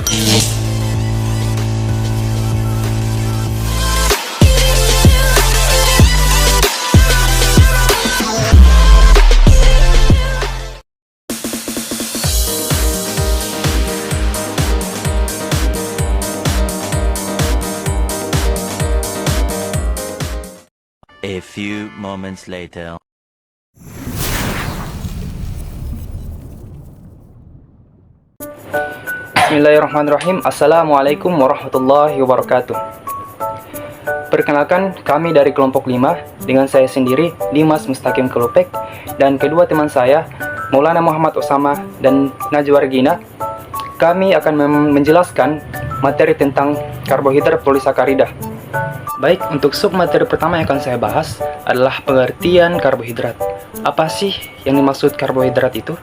A few moments later. Bismillahirrahmanirrahim. Assalamualaikum warahmatullahi wabarakatuh. Perkenalkan, kami dari kelompok 5 dengan saya sendiri, Dimas Mustaqim Kelupek, dan kedua teman saya, Maulana Muhammad Osama dan Najwa Regina. Kami akan menjelaskan materi tentang karbohidrat polisakarida. Baik, untuk submateri pertama yang akan saya bahas adalah pengertian karbohidrat. Apa sih yang dimaksud karbohidrat itu?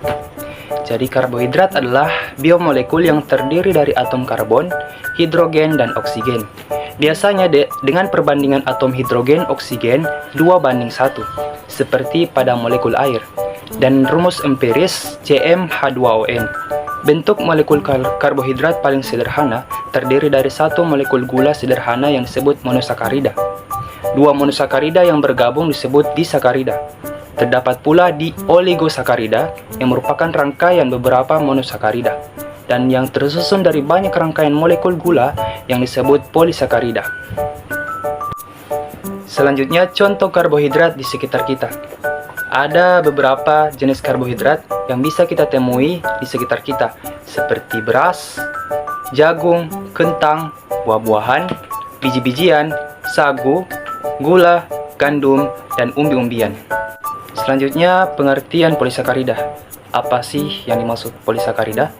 Jadi karbohidrat adalah biomolekul yang terdiri dari atom karbon, hidrogen, dan oksigen. Biasanya dengan perbandingan atom hidrogen oksigen 2:1, seperti pada molekul air. Dan rumus empiris CmH2ON. Bentuk molekul karbohidrat paling sederhana terdiri dari satu molekul gula sederhana yang disebut monosakarida. Dua monosakarida yang bergabung disebut disakarida. Terdapat pula di oligosakarida yang merupakan rangkaian beberapa monosakarida dan yang tersusun dari banyak rangkaian molekul gula yang disebut polisakarida. Selanjutnya, contoh karbohidrat di sekitar kita. Ada beberapa jenis karbohidrat yang bisa kita temui di sekitar kita, seperti beras, jagung, kentang, buah-buahan, biji-bijian, sagu, gula, gandum, dan umbi-umbian. Selanjutnya, pengertian polisakarida. Apa sih yang dimaksud polisakarida?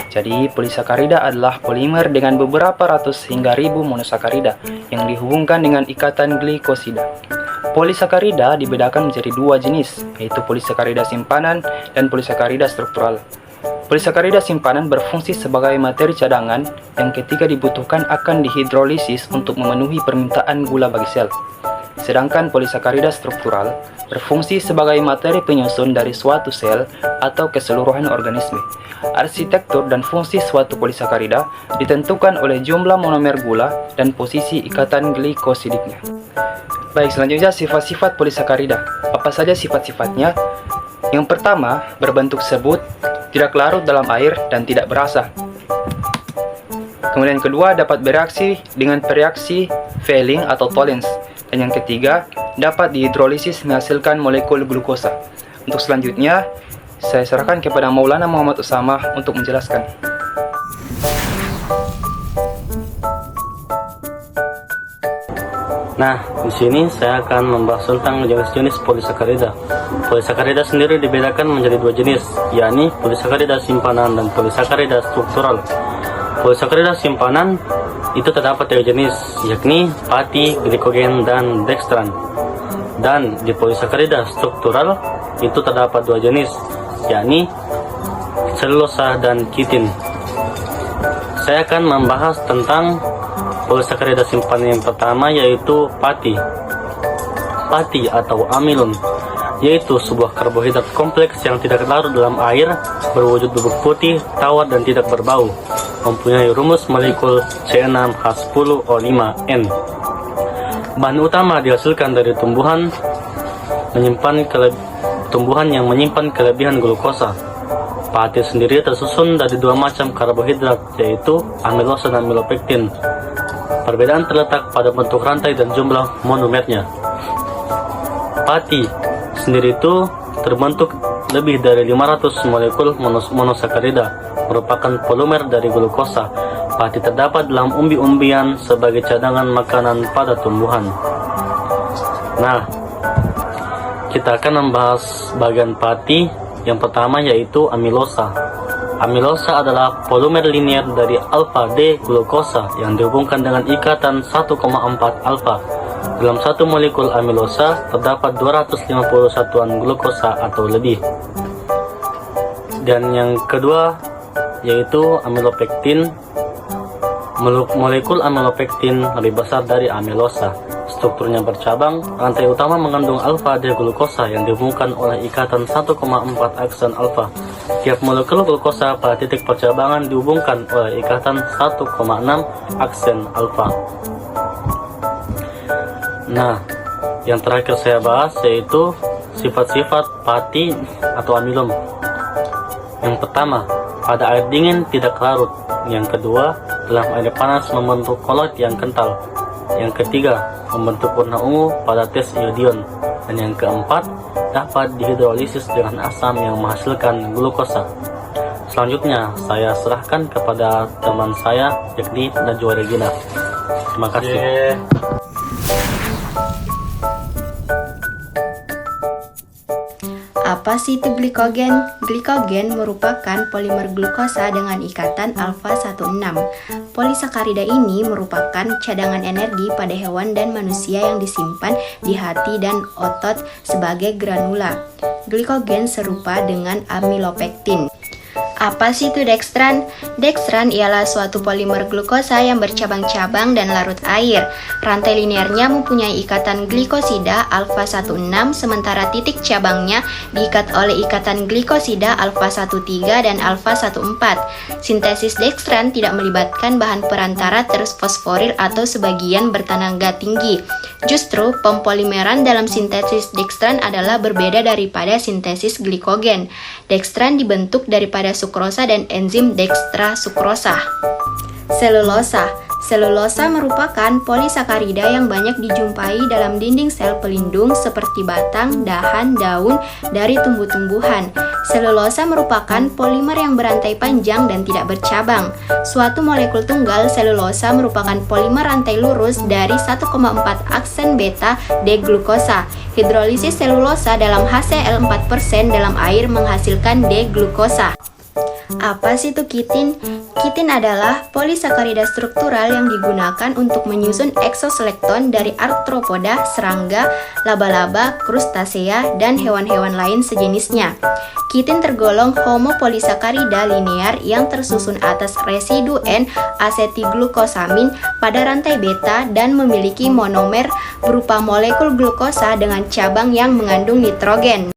Jadi, polisakarida adalah polimer dengan beberapa ratus hingga ribu monosakarida yang dihubungkan dengan ikatan glikosida. Polisakarida dibedakan menjadi dua jenis, yaitu polisakarida simpanan dan polisakarida struktural. Polisakarida simpanan berfungsi sebagai materi cadangan yang ketika dibutuhkan akan dihidrolisis untuk memenuhi permintaan gula bagi sel. Sedangkan polisakarida struktural berfungsi sebagai materi penyusun dari suatu sel atau keseluruhan organisme. Arsitektur dan fungsi suatu polisakarida ditentukan oleh jumlah monomer gula dan posisi ikatan glikosidiknya. Baik, selanjutnya sifat-sifat polisakarida. Apa saja sifat-sifatnya? Yang pertama, berbentuk sebut, tidak larut dalam air, dan tidak berasa. Kemudian kedua, dapat bereaksi dengan reaksi Fehling atau Tollens. Dan yang ketiga, dapat dihidrolisis menghasilkan molekul glukosa. Untuk selanjutnya, saya serahkan kepada Maulana Muhammad Osama untuk menjelaskan. Nah, di sini saya akan membahas tentang jenis-jenis polisakarida. Polisakarida sendiri dibedakan menjadi dua jenis, yakni polisakarida simpanan dan polisakarida struktural. Polisakarida simpanan itu terdapat tiga jenis, yakni pati, glikogen, dan dextran. Dan di polisakarida struktural itu terdapat dua jenis, yakni selulosa dan kitin. Saya akan membahas tentang polisakarida simpanan yang pertama, yaitu pati. Pati atau amilon, yaitu sebuah karbohidrat kompleks yang tidak larut dalam air, berwujud bubuk putih, tawar, dan tidak berbau. Mempunyai rumus molekul C6H10O5N. Bahan utama dihasilkan dari tumbuhan yang menyimpan kelebihan glukosa. Pati sendiri tersusun dari dua macam karbohidrat, yaitu amilosa dan amilopektin. Perbedaan terletak pada bentuk rantai dan jumlah monomernya. Pati sendiri itu terbentuk lebih dari 500 molekul monosakarida, merupakan polimer dari glukosa. Pati terdapat dalam umbi-umbian sebagai cadangan makanan pada tumbuhan. Nah, kita akan membahas bagian pati. Yang pertama yaitu amilosa. Amilosa adalah polimer linier dari alfa-D glukosa yang dihubungkan dengan ikatan 1,4 alfa. Dalam satu molekul amilosa terdapat 250 satuan glukosa atau lebih. Dan yang kedua yaitu amilopektin. Molekul amilopektin lebih besar dari amilosa. strukturnya bercabang, rantai utama mengandung alfa-D-glukosa yang dihubungkan oleh ikatan 1,4 aksen alfa. Tiap molekul glukosa pada titik percabangan dihubungkan oleh ikatan 1,6 aksen alfa. Nah, yang terakhir saya bahas yaitu sifat-sifat pati atau amilom. Yang pertama, pada air dingin tidak larut. Yang kedua, dalam air panas membentuk koloid yang kental. Yang ketiga, membentuk warna ungu pada tes iodion. Dan yang keempat, dapat dihidrolisis dengan asam yang menghasilkan glukosa. Selanjutnya, saya serahkan kepada teman saya, yakni Najwa Regina. Terima kasih. Apa sih itu glikogen? Glikogen merupakan polimer glukosa dengan ikatan alfa-16. Polisakarida ini merupakan cadangan energi pada hewan dan manusia yang disimpan di hati dan otot sebagai granula. Glikogen serupa dengan amilopektin. Apa sih itu dextran? Dextran ialah suatu polimer glukosa yang bercabang-cabang dan larut air. Rantai linearnya mempunyai ikatan glikosida alfa-16, sementara titik cabangnya diikat oleh ikatan glikosida alfa-13 dan alfa-14. Sintesis dextran tidak melibatkan bahan perantara terus fosforil atau sebagian bertenaga tinggi. Justru, pempolimeran dalam sintesis dextran adalah berbeda daripada sintesis glikogen. Dextran dibentuk daripada sukrosa dan enzim dextrasukrosa. Selulosa. Selulosa merupakan polisakarida yang banyak dijumpai dalam dinding sel pelindung seperti batang, dahan, daun dari tumbuh-tumbuhan. Selulosa merupakan polimer yang berantai panjang dan tidak bercabang. Suatu molekul tunggal selulosa merupakan polimer rantai lurus dari 1,4 aksen beta D-glukosa. Hidrolisis selulosa dalam HCl 4% dalam air menghasilkan D-glukosa. Apa sih itu kitin? Kitin adalah polisakarida struktural yang digunakan untuk menyusun eksoselekton dari arthropoda, serangga, laba-laba, krustasea, dan hewan-hewan lain sejenisnya. Kitin tergolong homopolisakarida linear yang tersusun atas residu N-asetiglukosamin pada rantai beta dan memiliki monomer berupa molekul glukosa dengan cabang yang mengandung nitrogen.